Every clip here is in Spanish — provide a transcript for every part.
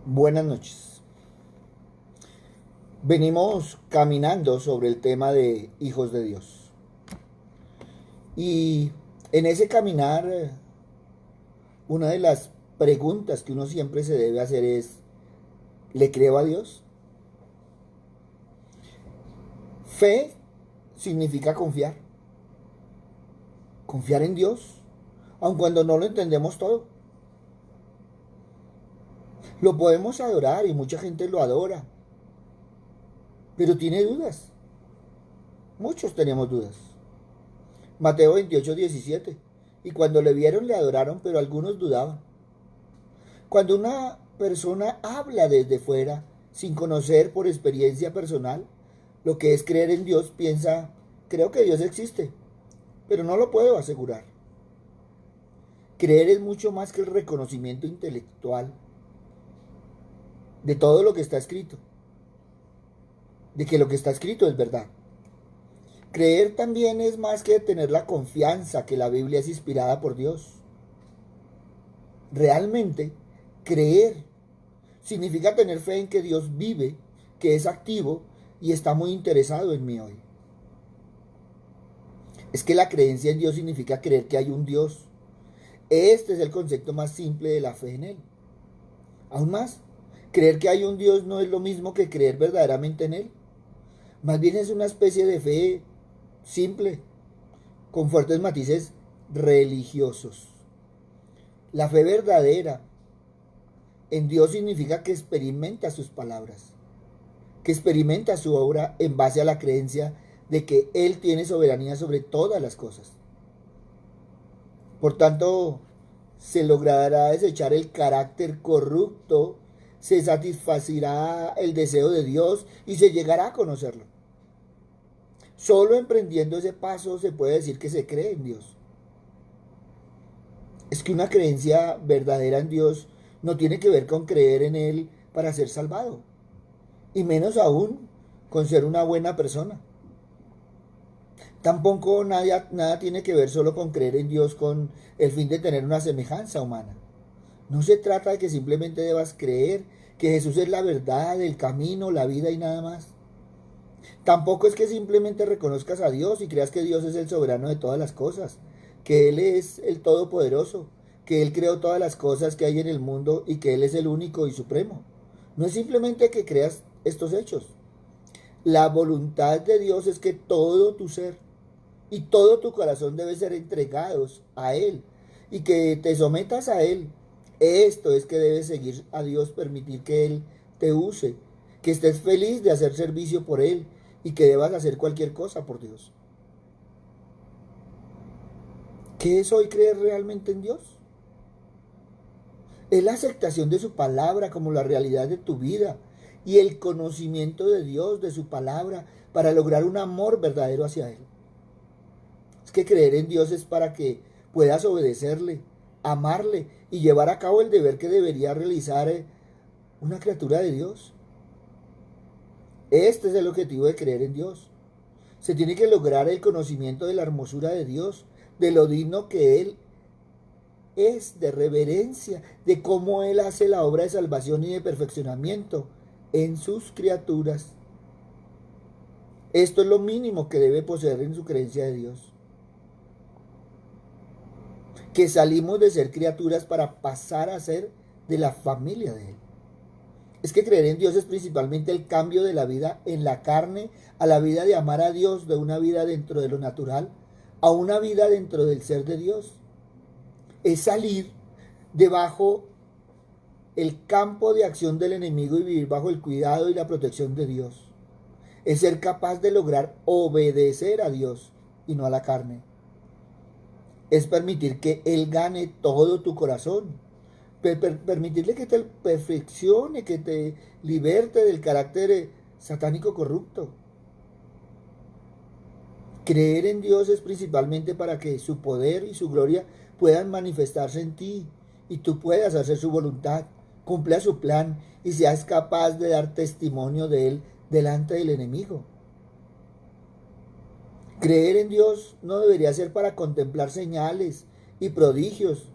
Buenas noches. Venimos caminando sobre el tema de hijos de Dios. Y en ese caminar, una de las preguntas que uno siempre se debe hacer es, ¿le creo a Dios? Fe significa confiar. Confiar en Dios, aun cuando no lo entendemos todo. Lo podemos adorar y mucha gente lo adora, pero tiene dudas. Muchos tenemos dudas. Mateo 28:17. Y cuando le vieron le adoraron, pero algunos dudaban. Cuando una persona habla desde fuera, sin conocer por experiencia personal lo que es creer en Dios, piensa, creo que Dios existe, pero no lo puedo asegurar. Creer es mucho más que el reconocimiento intelectual de todo lo que está escrito, de que lo que está escrito es verdad. Creer también es más que tener la confianza que la Biblia es inspirada por Dios. Realmente, creer significa tener fe en que Dios vive, que es activo y está muy interesado en mí hoy. Es que la creencia en Dios significa creer que hay un Dios. Este es el concepto más simple de la fe en Él. Aún más, creer que hay un Dios no es lo mismo que creer verdaderamente en Él. Más bien es una especie de fe simple, con fuertes matices religiosos. La fe verdadera en Dios significa que experimenta sus palabras, que experimenta su obra en base a la creencia de que Él tiene soberanía sobre todas las cosas. Por tanto, se logrará desechar el carácter corrupto, se satisfacirá el deseo de Dios y se llegará a conocerlo. Solo emprendiendo ese paso se puede decir que se cree en Dios. Es que una creencia verdadera en Dios no tiene que ver con creer en Él para ser salvado, y menos aún con ser una buena persona. Tampoco nada tiene que ver solo con creer en Dios con el fin de tener una semejanza humana. No se trata de que simplemente debas creer que Jesús es la verdad, el camino, la vida y nada más. Tampoco es que simplemente reconozcas a Dios y creas que Dios es el soberano de todas las cosas, que Él es el todopoderoso, que Él creó todas las cosas que hay en el mundo y que Él es el único y supremo. No es simplemente que creas estos hechos. La voluntad de Dios es que todo tu ser y todo tu corazón debe ser entregados a Él y que te sometas a Él. Esto es que debes seguir a Dios, permitir que Él te use, que estés feliz de hacer servicio por Él y que debas hacer cualquier cosa por Dios. ¿Qué es hoy creer realmente en Dios? Es la aceptación de su palabra como la realidad de tu vida y el conocimiento de Dios, de su palabra, para lograr un amor verdadero hacia Él. Es que creer en Dios es para que puedas obedecerle, amarle y llevar a cabo el deber que debería realizar una criatura de Dios. Este es el objetivo de creer en Dios. Se tiene que lograr el conocimiento de la hermosura de Dios, de lo digno que Él es, de reverencia, de cómo Él hace la obra de salvación y de perfeccionamiento en sus criaturas. Esto es lo mínimo que debe poseer en su creencia de Dios. Que salimos de ser criaturas para pasar a ser de la familia de Él. Es que creer en Dios es principalmente el cambio de la vida en la carne a la vida de amar a Dios, de una vida dentro de lo natural a una vida dentro del ser de Dios. Es salir debajo el campo de acción del enemigo y vivir bajo el cuidado y la protección de Dios. Es ser capaz de lograr obedecer a Dios y no a la carne. Es permitir que Él gane todo tu corazón. Permitirle que te perfeccione, que te liberte del carácter satánico corrupto. Creer en Dios es principalmente para que su poder y su gloria puedan manifestarse en ti y tú puedas hacer su voluntad, cumpla su plan y seas capaz de dar testimonio de Él delante del enemigo. Creer en Dios no debería ser para contemplar señales y prodigios,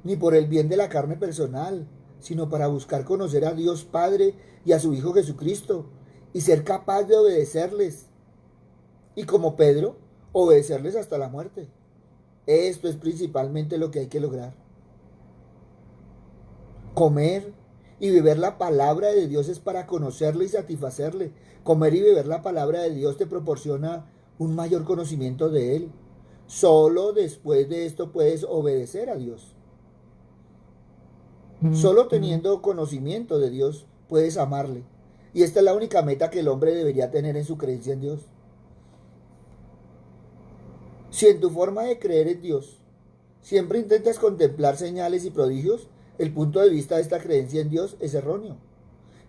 ni por el bien de la carne personal, sino para buscar conocer a Dios Padre y a su Hijo Jesucristo y ser capaz de obedecerles. Y como Pedro, obedecerles hasta la muerte. Esto es principalmente lo que hay que lograr. Comer y beber la palabra de Dios es para conocerle y satisfacerle. Comer y beber la palabra de Dios te proporciona un mayor conocimiento de Él. Solo después de esto puedes obedecer a Dios. Solo teniendo conocimiento de Dios puedes amarle. Y esta es la única meta que el hombre debería tener en su creencia en Dios. Si en tu forma de creer en Dios siempre intentas contemplar señales y prodigios, el punto de vista de esta creencia en Dios es erróneo.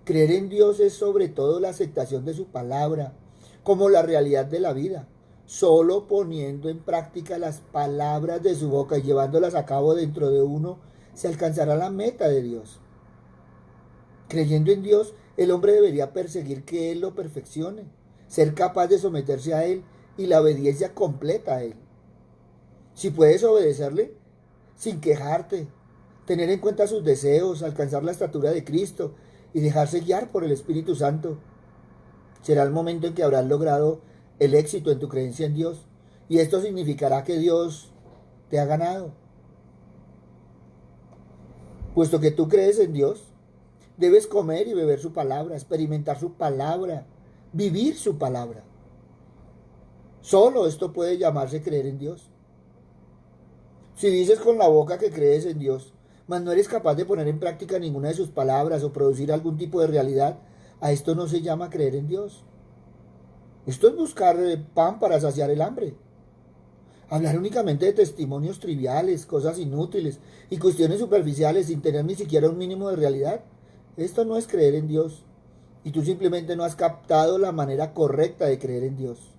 Creer en Dios es sobre todo la aceptación de su palabra como la realidad de la vida. Solo poniendo en práctica las palabras de su boca y llevándolas a cabo dentro de uno, se alcanzará la meta de Dios. Creyendo en Dios, el hombre debería perseguir que Él lo perfeccione, ser capaz de someterse a Él y la obediencia completa a Él. Si puedes obedecerle sin quejarte, tener en cuenta sus deseos, alcanzar la estatura de Cristo y dejarse guiar por el Espíritu Santo, será el momento en que habrás logrado el éxito en tu creencia en Dios, y esto significará que Dios te ha ganado. Puesto que tú crees en Dios, debes comer y beber su palabra, experimentar su palabra, vivir su palabra. Solo esto puede llamarse creer en Dios. Si dices con la boca que crees en Dios, mas no eres capaz de poner en práctica ninguna de sus palabras o producir algún tipo de realidad, a esto no se llama creer en Dios. Esto es buscar pan para saciar el hambre. Hablar únicamente de testimonios triviales, cosas inútiles y cuestiones superficiales sin tener ni siquiera un mínimo de realidad. Esto no es creer en Dios. Y tú simplemente no has captado la manera correcta de creer en Dios.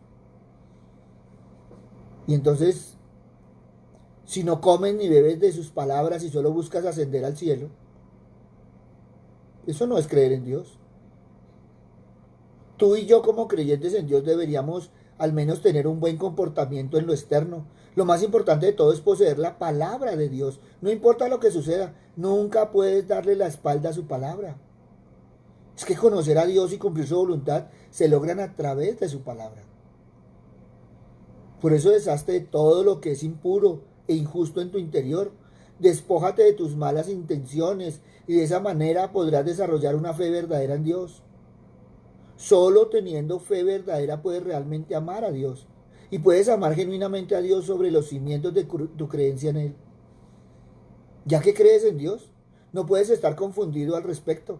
Y entonces, si no comes ni bebes de sus palabras y solo buscas ascender al cielo, eso no es creer en Dios. Tú y yo como creyentes en Dios deberíamos al menos tener un buen comportamiento en lo externo. Lo más importante de todo es poseer la palabra de Dios. No importa lo que suceda, nunca puedes darle la espalda a su palabra. Es que conocer a Dios y cumplir su voluntad se logran a través de su palabra. Por eso deshazte de todo lo que es impuro e injusto en tu interior. Despójate de tus malas intenciones y de esa manera podrás desarrollar una fe verdadera en Dios. Solo teniendo fe verdadera puedes realmente amar a Dios y puedes amar genuinamente a Dios sobre los cimientos de tu creencia en Él. Ya que crees en Dios, no puedes estar confundido al respecto.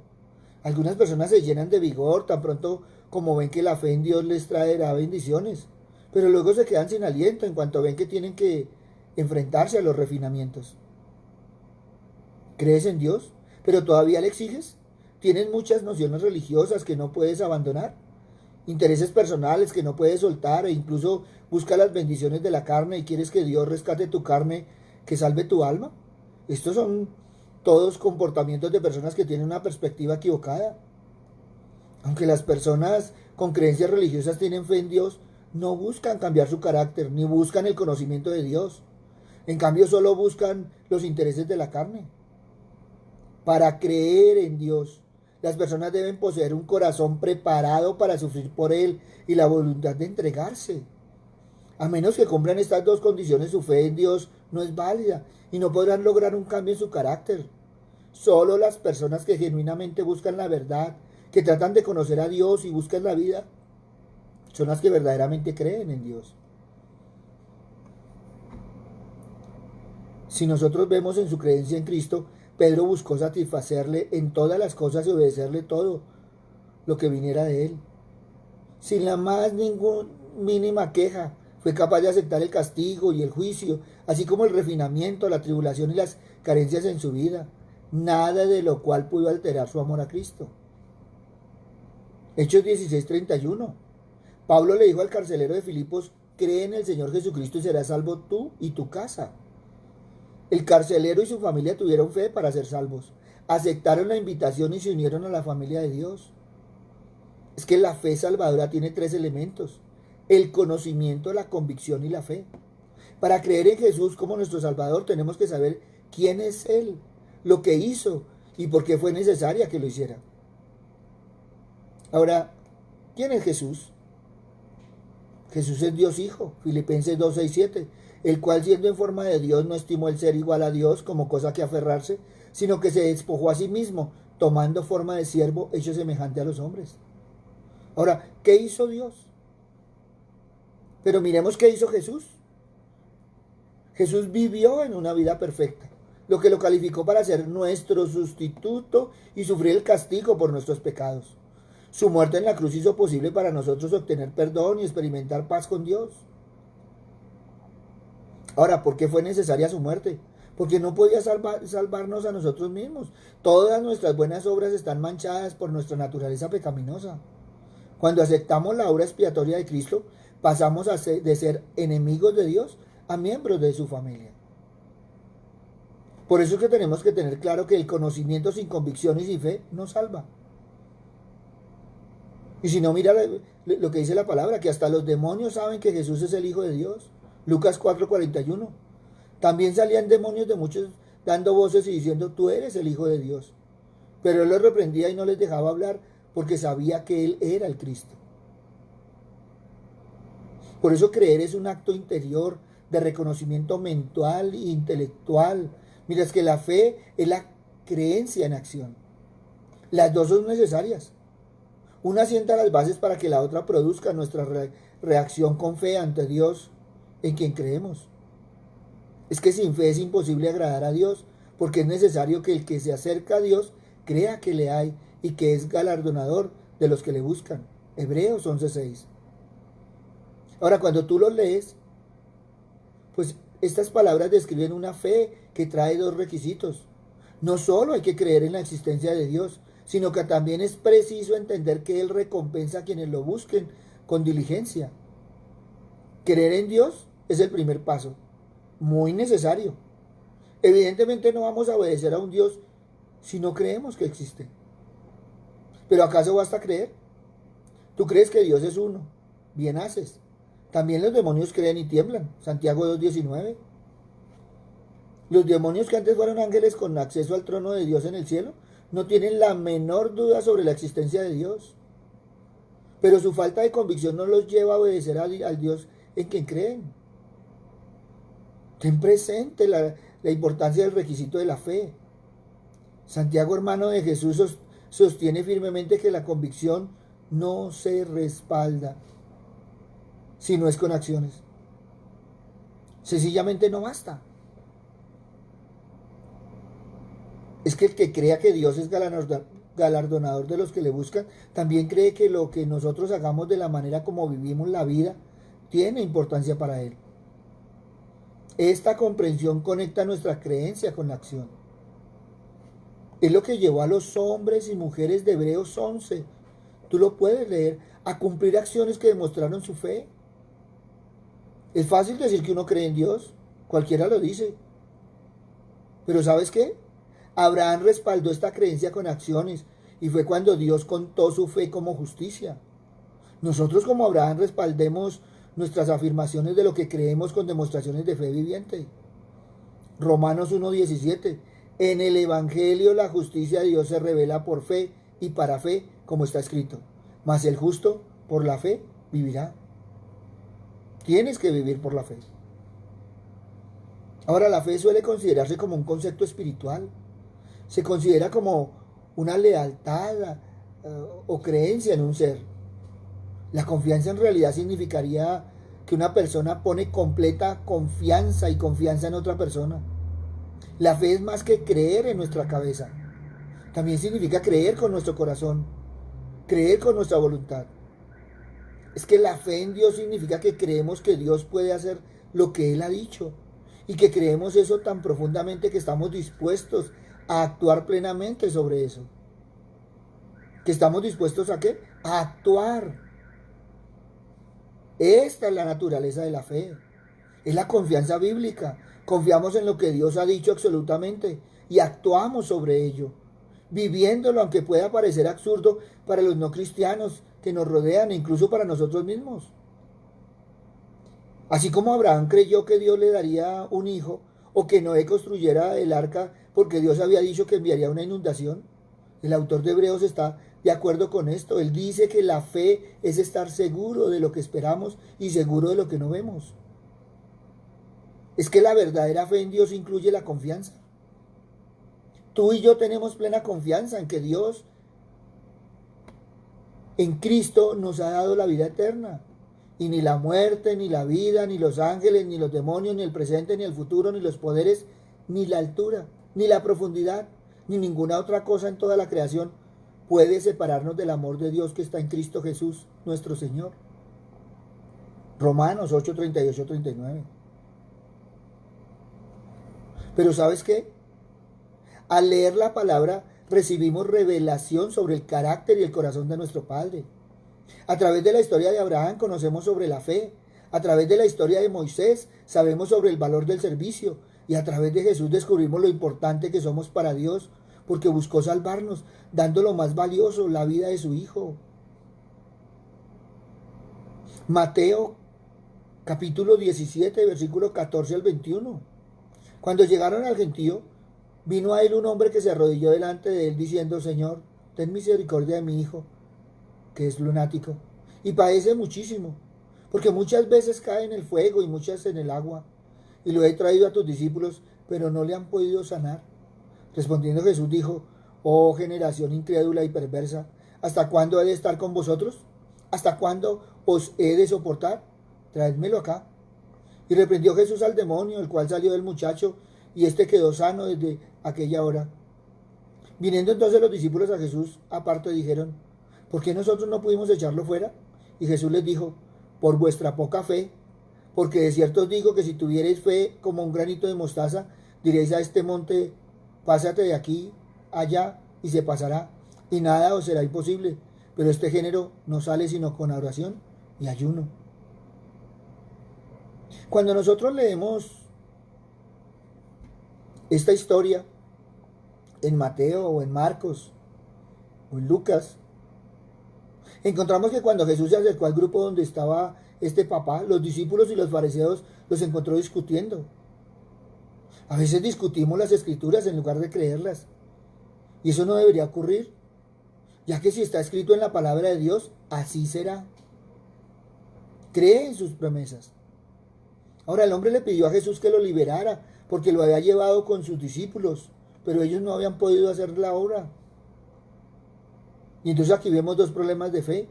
Algunas personas se llenan de vigor tan pronto como ven que la fe en Dios les traerá bendiciones, pero luego se quedan sin aliento en cuanto ven que tienen que enfrentarse a los refinamientos. ¿Crees en Dios, pero todavía le exiges? Tienes muchas nociones religiosas que no puedes abandonar, intereses personales que no puedes soltar e incluso buscas las bendiciones de la carne y quieres que Dios rescate tu carne, que salve tu alma. Estos son todos comportamientos de personas que tienen una perspectiva equivocada. Aunque las personas con creencias religiosas tienen fe en Dios, no buscan cambiar su carácter ni buscan el conocimiento de Dios. En cambio, solo buscan los intereses de la carne. Para creer en Dios, las personas deben poseer un corazón preparado para sufrir por Él y la voluntad de entregarse. A menos que cumplan estas dos condiciones, su fe en Dios no es válida y no podrán lograr un cambio en su carácter. Solo las personas que genuinamente buscan la verdad, que tratan de conocer a Dios y buscan la vida, son las que verdaderamente creen en Dios. Si nosotros vemos en su creencia en Cristo, Pedro buscó satisfacerle en todas las cosas y obedecerle todo lo que viniera de él. Sin la más mínima queja, fue capaz de aceptar el castigo y el juicio, así como el refinamiento, la tribulación y las carencias en su vida, nada de lo cual pudo alterar su amor a Cristo. Hechos 16:31. Pablo le dijo al carcelero de Filipos: cree en el Señor Jesucristo y serás salvo tú y tu casa. El carcelero y su familia tuvieron fe para ser salvos. Aceptaron la invitación y se unieron a la familia de Dios. Es que la fe salvadora tiene tres elementos: el conocimiento, la convicción y la fe. Para creer en Jesús como nuestro Salvador tenemos que saber quién es Él, lo que hizo y por qué fue necesaria que lo hiciera. Ahora, ¿quién es Jesús? Jesús es Dios Hijo, Filipenses 2, 6, 7, el cual siendo en forma de Dios no estimó el ser igual a Dios como cosa que aferrarse, sino que se despojó a sí mismo, tomando forma de siervo, hecho semejante a los hombres. Ahora, ¿qué hizo Dios? Pero miremos qué hizo Jesús. Jesús vivió en una vida perfecta, lo que lo calificó para ser nuestro sustituto y sufrir el castigo por nuestros pecados. Su muerte en la cruz hizo posible para nosotros obtener perdón y experimentar paz con Dios. Ahora, ¿por qué fue necesaria su muerte? Porque no podía salvarnos a nosotros mismos. Todas nuestras buenas obras están manchadas por nuestra naturaleza pecaminosa. Cuando aceptamos la obra expiatoria de Cristo, pasamos de ser enemigos de Dios a miembros de su familia. Por eso es que tenemos que tener claro que el conocimiento sin convicciones y fe no salva. Y si no, mira lo que dice la palabra, que hasta los demonios saben que Jesús es el Hijo de Dios. Lucas 4:41. También salían demonios de muchos dando voces y diciendo, tú eres el Hijo de Dios. Pero él los reprendía y no les dejaba hablar porque sabía que él era el Cristo. Por eso creer es un acto interior de reconocimiento mental e intelectual, mientras que la fe es la creencia en acción. Las dos son necesarias. Una sienta las bases para que la otra produzca nuestra reacción con fe ante Dios en quien creemos. Es que sin fe es imposible agradar a Dios, porque es necesario que el que se acerca a Dios crea que le hay y que es galardonador de los que le buscan. Hebreos 11:6. Ahora, cuando tú lo lees, pues estas palabras describen una fe que trae dos requisitos. No solo hay que creer en la existencia de Dios, sino que también es preciso entender que Él recompensa a quienes lo busquen con diligencia. Creer en Dios es el primer paso, muy necesario. Evidentemente no vamos a obedecer a un Dios si no creemos que existe. ¿Pero acaso basta creer? Tú crees que Dios es uno, bien haces. También los demonios creen y tiemblan, Santiago 2:19. Los demonios que antes fueron ángeles con acceso al trono de Dios en el cielo, no tienen la menor duda sobre la existencia de Dios. Pero su falta de convicción no los lleva a obedecer al Dios en quien creen. Ten presente la importancia del requisito de la fe. Santiago, hermano de Jesús, sostiene firmemente que la convicción no se respalda si no es con acciones. Sencillamente no basta. Es que el que crea que Dios es galardonador de los que le buscan, también cree que lo que nosotros hagamos de la manera como vivimos la vida tiene importancia para Él. Esta comprensión conecta nuestra creencia con la acción. Es lo que llevó a los hombres y mujeres de Hebreos 11, tú lo puedes leer, a cumplir acciones que demostraron su fe. Es fácil decir que uno cree en Dios, cualquiera lo dice. Pero ¿sabes qué? Abraham respaldó esta creencia con acciones y fue cuando Dios contó su fe como justicia. Nosotros como Abraham respaldemos nuestras afirmaciones de lo que creemos con demostraciones de fe viviente. Romanos 1:17. En el Evangelio la justicia de Dios se revela por fe y para fe, como está escrito. Mas el justo por la fe vivirá. Tienes que vivir por la fe. Ahora, la fe suele considerarse como un concepto espiritual. Se considera como una lealtad o creencia en un ser. La confianza en realidad significaría que una persona pone completa confianza y confianza en otra persona. La fe es más que creer en nuestra cabeza. También significa creer con nuestro corazón, creer con nuestra voluntad. Es que la fe en Dios significa que creemos que Dios puede hacer lo que Él ha dicho y que creemos eso tan profundamente que estamos dispuestos a actuar plenamente sobre eso. ¿Que estamos dispuestos a qué? A actuar. Esta es la naturaleza de la fe. Es la confianza bíblica. Confiamos en lo que Dios ha dicho absolutamente y actuamos sobre ello, viviéndolo aunque pueda parecer absurdo para los no cristianos que nos rodean e incluso para nosotros mismos. Así como Abraham creyó que Dios le daría un hijo, o que Noé construyera el arca porque Dios había dicho que enviaría una inundación. El autor de Hebreos está de acuerdo con esto. Él dice que la fe es estar seguro de lo que esperamos y seguro de lo que no vemos. Es que la verdadera fe en Dios incluye la confianza. Tú y yo tenemos plena confianza en que Dios, en Cristo, nos ha dado la vida eterna. Y ni la muerte, ni la vida, ni los ángeles, ni los demonios, ni el presente, ni el futuro, ni los poderes, ni la altura, ni la profundidad, ni ninguna otra cosa en toda la creación puede separarnos del amor de Dios que está en Cristo Jesús, nuestro Señor. Romanos 8, 38, 39. Pero ¿sabes qué? Al leer la palabra recibimos revelación sobre el carácter y el corazón de nuestro Padre. A través de la historia de Abraham conocemos sobre la fe. A través de la historia de Moisés sabemos sobre el valor del servicio. Y a través de Jesús descubrimos lo importante que somos para Dios, porque buscó salvarnos, dando lo más valioso, la vida de su Hijo. Mateo capítulo 17, versículo 14 al 21. Cuando llegaron al gentío, vino a él un hombre que se arrodilló delante de él diciendo: Señor, ten misericordia de mi hijo, que es lunático, y padece muchísimo, porque muchas veces cae en el fuego y muchas en el agua. Y lo he traído a tus discípulos, pero no le han podido sanar. Respondiendo Jesús dijo: Oh generación incrédula y perversa, ¿hasta cuándo he de estar con vosotros? ¿Hasta cuándo os he de soportar? Traédmelo acá. Y reprendió Jesús al demonio, el cual salió del muchacho, y éste quedó sano desde aquella hora. Viniendo entonces los discípulos a Jesús aparte, dijeron: ¿por qué nosotros no pudimos echarlo fuera? Y Jesús les dijo: por vuestra poca fe, porque de cierto os digo que si tuvierais fe como un granito de mostaza, diréis a este monte: pásate de aquí allá, y se pasará, y nada os será imposible. Pero este género no sale sino con oración y ayuno. Cuando nosotros leemos esta historia en Mateo o en Marcos o en Lucas, encontramos que cuando Jesús se acercó al grupo donde estaba este papá, los discípulos y los fariseos los encontró discutiendo. A veces discutimos las escrituras en lugar de creerlas. Y eso no debería ocurrir, ya que si está escrito en la palabra de Dios, así será. Cree en sus promesas. Ahora el hombre le pidió a Jesús que lo liberara, porque lo había llevado con sus discípulos, pero ellos no habían podido hacer la obra. Y entonces aquí vemos dos problemas de fe: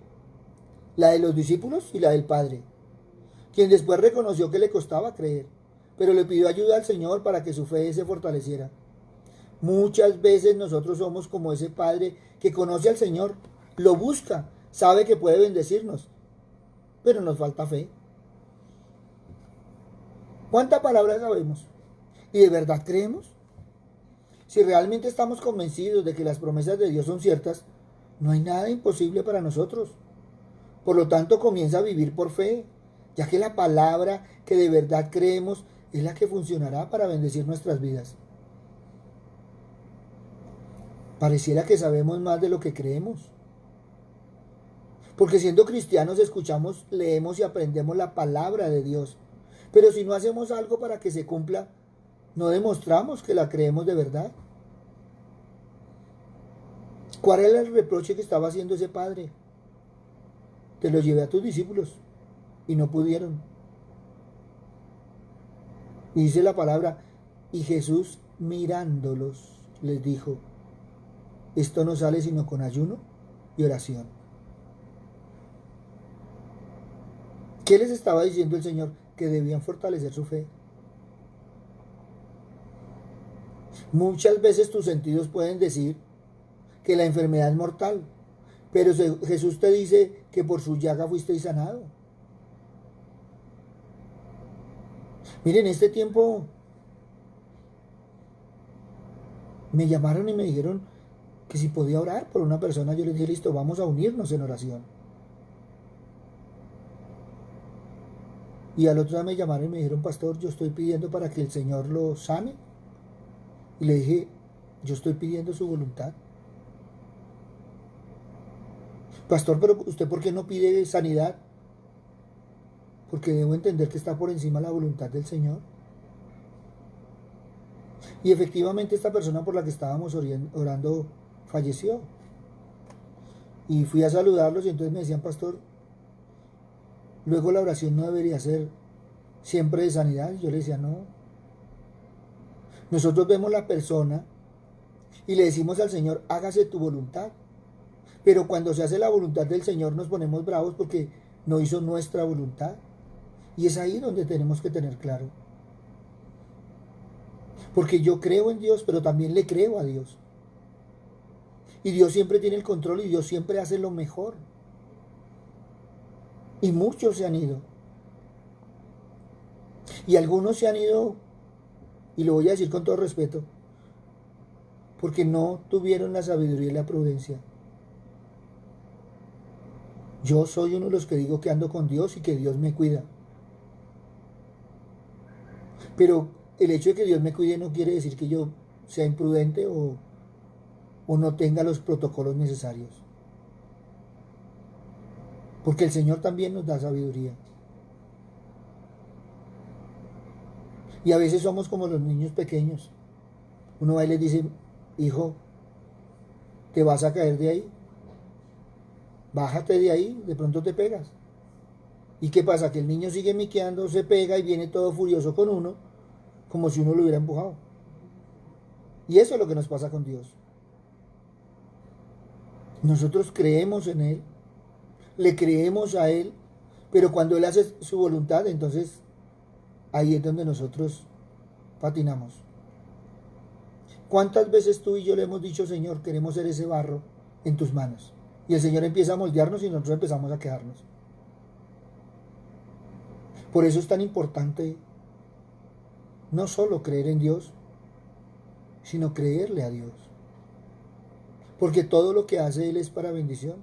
la de los discípulos y la del Padre, quien después reconoció que le costaba creer, pero le pidió ayuda al Señor para que su fe se fortaleciera. Muchas veces nosotros somos como ese Padre que conoce al Señor, lo busca, sabe que puede bendecirnos, pero nos falta fe. ¿Cuánta palabra sabemos? ¿Y de verdad creemos? Si realmente estamos convencidos de que las promesas de Dios son ciertas, no hay nada imposible para nosotros. Por lo tanto, comienza a vivir por fe, ya que la palabra que de verdad creemos es la que funcionará para bendecir nuestras vidas. Pareciera que sabemos más de lo que creemos. Porque siendo cristianos escuchamos, leemos y aprendemos la palabra de Dios. Pero si no hacemos algo para que se cumpla, no demostramos que la creemos de verdad. ¿Cuál era el reproche que estaba haciendo ese padre? Te lo llevé a tus discípulos y no pudieron. Y dice la palabra: y Jesús mirándolos les dijo: esto no sale sino con ayuno y oración. ¿Qué les estaba diciendo el Señor? Que debían fortalecer su fe. Muchas veces tus sentidos pueden decir que la enfermedad es mortal, pero Jesús te dice que por su llaga fuisteis sanado. Miren, este tiempo me llamaron y me dijeron que si podía orar por una persona. Yo les dije: listo, vamos a unirnos en oración. Y al otro día me llamaron y me dijeron: pastor, yo estoy pidiendo para que el Señor lo sane. Y le dije: yo estoy pidiendo su voluntad. Pastor, pero ¿usted por qué no pide sanidad? Porque debo entender que está por encima la voluntad del Señor. Y efectivamente esta persona por la que estábamos orando falleció. Y fui a saludarlos y entonces me decían, pastor, luego la oración no debería ser siempre de sanidad. Y yo le decía, no. Nosotros vemos la persona y le decimos al Señor, hágase tu voluntad. Pero cuando se hace la voluntad del Señor nos ponemos bravos porque no hizo nuestra voluntad. Y es ahí donde tenemos que tener claro. Porque yo creo en Dios, pero también le creo a Dios. Y Dios siempre tiene el control y Dios siempre hace lo mejor. Y muchos se han ido. Y algunos se han ido, y lo voy a decir con todo respeto, porque no tuvieron la sabiduría y la prudencia. Yo soy uno de los que digo que ando con Dios y que Dios me cuida. Pero el hecho de que Dios me cuide no quiere decir que yo sea imprudente o no tenga los protocolos necesarios. Porque el Señor también nos da sabiduría. Y a veces somos como los niños pequeños. Uno va y les dice, hijo, te vas a caer de ahí. Bájate de ahí, de pronto te pegas. ¿Y qué pasa? Que el niño sigue miqueando, se pega y viene todo furioso con uno, como si uno lo hubiera empujado. Y eso es lo que nos pasa con Dios. Nosotros creemos en Él, le creemos a Él, pero cuando Él hace su voluntad, entonces ahí es donde nosotros patinamos. ¿Cuántas veces tú y yo le hemos dicho, Señor, queremos ser ese barro en tus manos? Y el Señor empieza a moldearnos y nosotros empezamos a quedarnos. Por eso es tan importante no solo creer en Dios, sino creerle a Dios. Porque todo lo que hace Él es para bendición.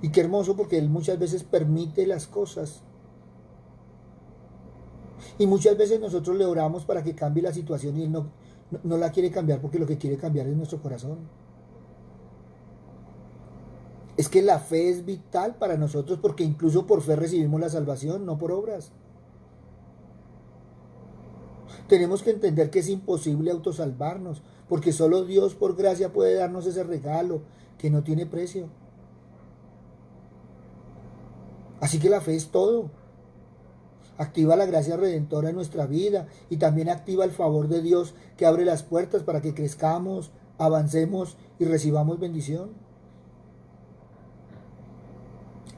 Y qué hermoso porque Él muchas veces permite las cosas. Y muchas veces nosotros le oramos para que cambie la situación y Él no la quiere cambiar porque lo que quiere cambiar es nuestro corazón. Es que la fe es vital para nosotros porque incluso por fe recibimos la salvación, no por obras. Tenemos que entender que es imposible autosalvarnos, porque solo Dios por gracia puede darnos ese regalo que no tiene precio. Así que la fe es todo. Activa la gracia redentora en nuestra vida y también activa el favor de Dios que abre las puertas para que crezcamos, avancemos y recibamos bendición.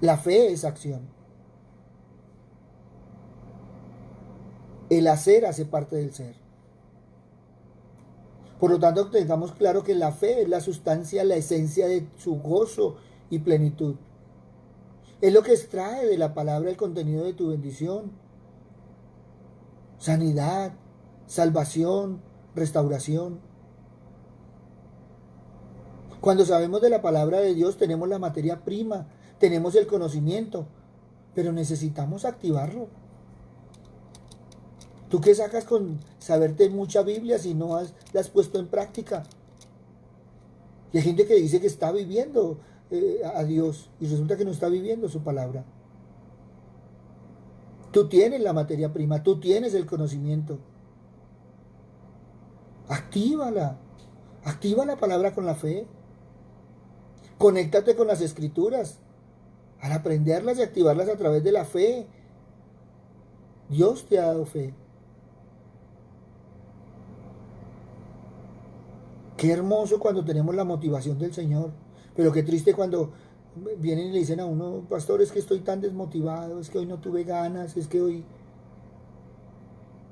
La fe es acción. El hacer hace parte del ser. Por lo tanto, tengamos claro que la fe es la sustancia, la esencia de su gozo y plenitud. Es lo que extrae de la palabra el contenido de tu bendición. Sanidad, salvación, restauración. Cuando sabemos de la palabra de Dios, tenemos la materia prima, tenemos el conocimiento, pero necesitamos activarlo. ¿Tú qué sacas con saberte mucha Biblia si no la has puesto en práctica? Y hay gente que dice que está viviendo a Dios y resulta que no está viviendo su palabra. Tú tienes la materia prima, tú tienes el conocimiento. Actívala. Activa la palabra con la fe. Conéctate con las escrituras. Al aprenderlas y activarlas a través de la fe, Dios te ha dado fe. Qué hermoso cuando tenemos la motivación del Señor. Pero qué triste cuando vienen y le dicen a uno, pastor, es que estoy tan desmotivado, es que hoy no tuve ganas, es que hoy...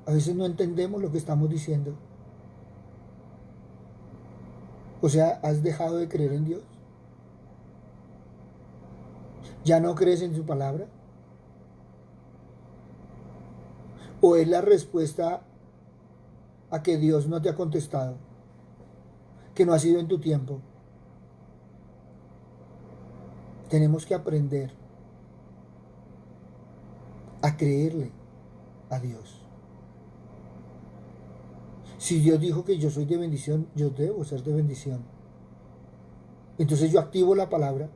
A veces no entendemos lo que estamos diciendo. O sea, ¿has dejado de creer en Dios? ¿Ya no crees en su palabra? ¿O es la respuesta a que Dios no te ha contestado? Que no ha sido en tu tiempo. Tenemos que aprender a creerle a Dios. Si Dios dijo que yo soy de bendición, yo debo ser de bendición. Entonces yo activo la palabra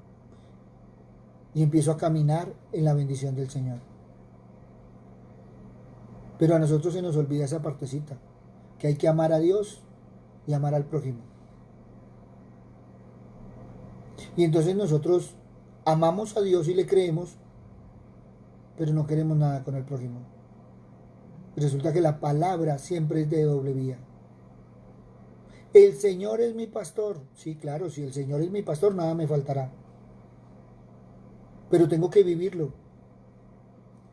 y empiezo a caminar en la bendición del Señor. Pero a nosotros se nos olvida esa partecita, que hay que amar a Dios y amar al prójimo. Y entonces nosotros amamos a Dios y le creemos, pero no queremos nada con el prójimo. Resulta que la palabra siempre es de doble vía. El Señor es mi pastor. Sí, claro, si el Señor es mi pastor, nada me faltará. Pero tengo que vivirlo.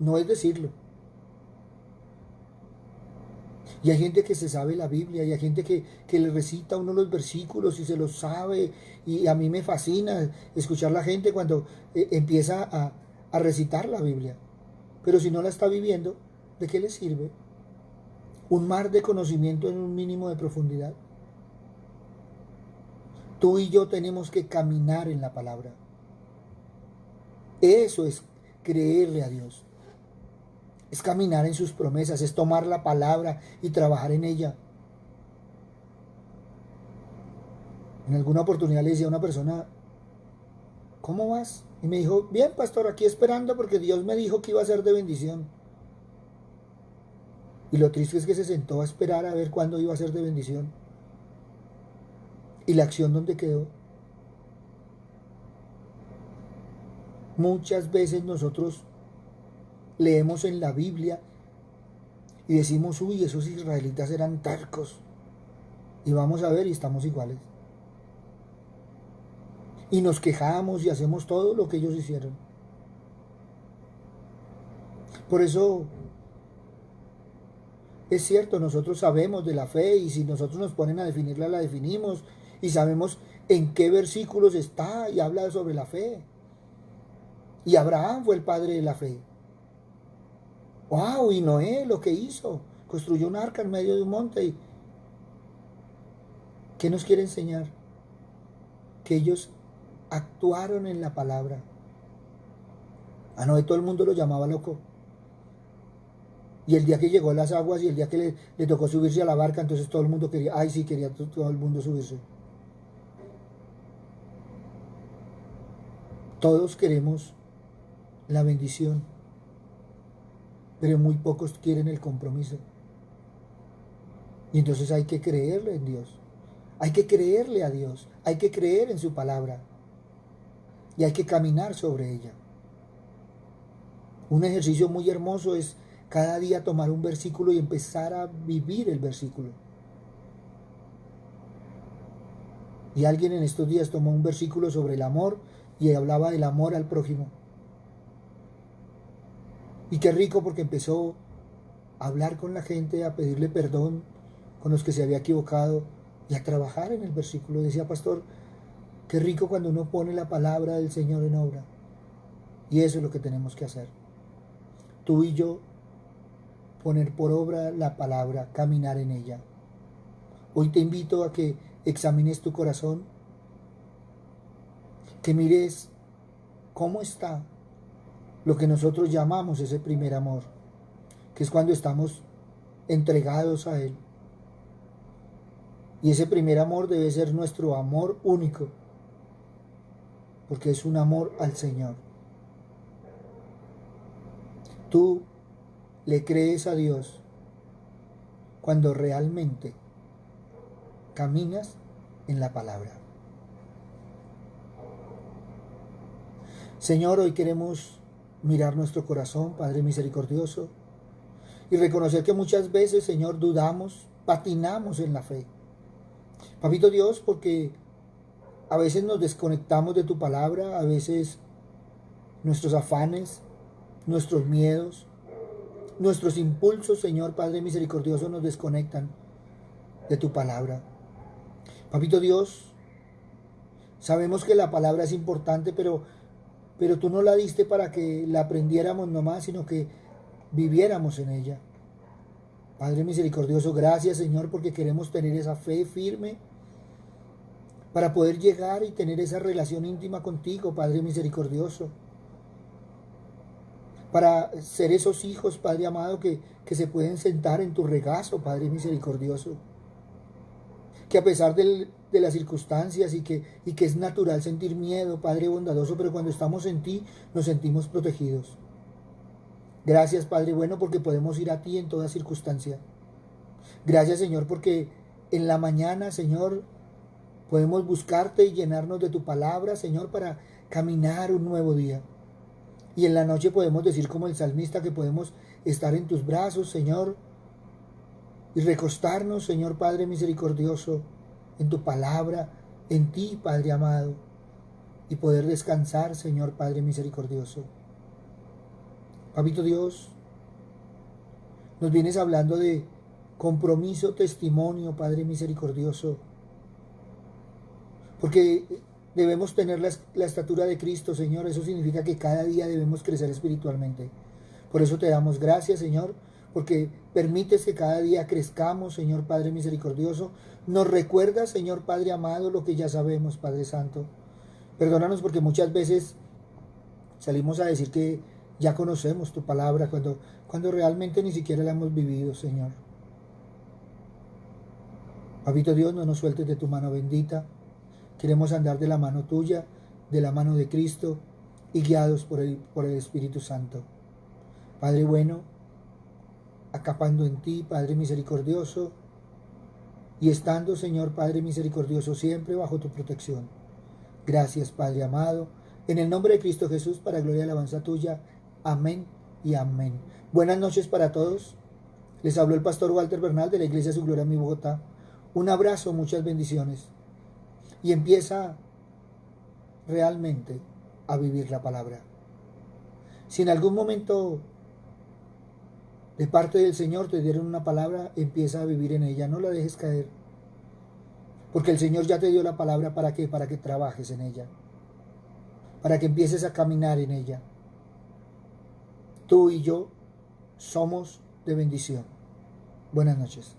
No es decirlo. Y hay gente que se sabe la Biblia, y hay gente que le recita a uno los versículos y se los sabe. Y a mí me fascina escuchar a la gente cuando empieza a recitar la Biblia. Pero si no la está viviendo, ¿de qué le sirve? Un mar de conocimiento en un mínimo de profundidad. Tú y yo tenemos que caminar en la palabra. Eso es creerle a Dios. Es caminar en sus promesas, es tomar la palabra y trabajar en ella. En alguna oportunidad le decía a una persona, ¿cómo vas? Y me dijo, bien, pastor, aquí esperando porque Dios me dijo que iba a ser de bendición. Y lo triste es que se sentó a esperar a ver cuándo iba a ser de bendición. ¿Y la acción dónde quedó? Muchas veces nosotros leemos en la Biblia y decimos, uy, esos israelitas eran tercos. Y vamos a ver y estamos iguales. Y nos quejamos y hacemos todo lo que ellos hicieron. Por eso es cierto, nosotros sabemos de la fe y si nosotros nos ponen a definirla, la definimos y sabemos en qué versículos está y habla sobre la fe. Y Abraham fue el padre de la fe. ¡Wow! Y Noé lo que hizo, construyó un arca en medio de un monte. ¿Qué nos quiere enseñar? Que ellos actuaron en la palabra. A Noé todo el mundo lo llamaba loco. Y el día que llegó a las aguas y el día que le tocó subirse a la barca, entonces todo el mundo quería, ay sí, quería todo el mundo subirse. Todos queremos la bendición, pero muy pocos quieren el compromiso. Y entonces hay que creerle en Dios. Hay que creerle a Dios. Hay que creer en su palabra. Y hay que caminar sobre ella. Un ejercicio muy hermoso es cada día tomar un versículo y empezar a vivir el versículo. Y alguien en estos días tomó un versículo sobre el amor y hablaba del amor al prójimo. Y qué rico porque empezó a hablar con la gente, a pedirle perdón con los que se había equivocado y a trabajar en el versículo. Decía, pastor, qué rico cuando uno pone la palabra del Señor en obra. Y eso es lo que tenemos que hacer. Tú y yo, poner por obra la palabra, caminar en ella. Hoy te invito a que examines tu corazón, que mires cómo está lo que nosotros llamamos ese primer amor, que es cuando estamos entregados a Él. Y ese primer amor debe ser nuestro amor único, porque es un amor al Señor. Tú le crees a Dios cuando realmente caminas en la palabra. Señor, hoy queremos mirar nuestro corazón, Padre misericordioso, y reconocer que muchas veces, Señor, dudamos, patinamos en la fe. Papito Dios, porque a veces nos desconectamos de tu palabra, a veces nuestros afanes, nuestros miedos, nuestros impulsos, Señor Padre misericordioso, nos desconectan de tu palabra. Papito Dios, sabemos que la palabra es importante, pero tú no la diste para que la aprendiéramos nomás, sino que viviéramos en ella. Padre misericordioso, gracias, Señor, porque queremos tener esa fe firme para poder llegar y tener esa relación íntima contigo, Padre misericordioso. Para ser esos hijos, Padre amado, que se pueden sentar en tu regazo, Padre misericordioso. Que a pesar de las circunstancias y que es natural sentir miedo, Padre bondadoso, pero cuando estamos en ti nos sentimos protegidos. Gracias, Padre bueno, porque podemos ir a ti en toda circunstancia. Gracias, Señor, porque en la mañana, Señor, podemos buscarte y llenarnos de tu palabra, Señor, para caminar un nuevo día. Y en la noche podemos decir como el salmista que podemos estar en tus brazos, Señor, y recostarnos, Señor Padre misericordioso, en tu palabra, en ti, Padre amado, y poder descansar, Señor Padre misericordioso. Papito Dios, nos vienes hablando de compromiso, testimonio, Padre misericordioso, porque debemos tener la estatura de Cristo, Señor. Eso significa que cada día debemos crecer espiritualmente. Por eso te damos gracias, Señor, porque permites que cada día crezcamos, Señor Padre misericordioso. Nos recuerda, Señor Padre amado, lo que ya sabemos, Padre Santo. Perdónanos porque muchas veces salimos a decir que ya conocemos tu palabra cuando realmente ni siquiera la hemos vivido, Señor. Papito Dios, no nos sueltes de tu mano bendita. Queremos andar de la mano tuya, de la mano de Cristo y guiados por el Espíritu Santo. Padre bueno, acapando en ti, Padre misericordioso, y estando, Señor Padre misericordioso, siempre bajo tu protección. Gracias, Padre amado. En el nombre de Cristo Jesús, para gloria y alabanza tuya. Amén y amén. Buenas noches para todos. Les habló el pastor Walter Bernal de la Iglesia Su Gloria Mi Bogotá. Un abrazo, muchas bendiciones. Y empieza realmente a vivir la palabra. Si en algún momento de parte del Señor te dieron una palabra, empieza a vivir en ella, no la dejes caer. Porque el Señor ya te dio la palabra ¿para qué? Para que trabajes en ella. Para que empieces a caminar en ella. Tú y yo somos de bendición. Buenas noches.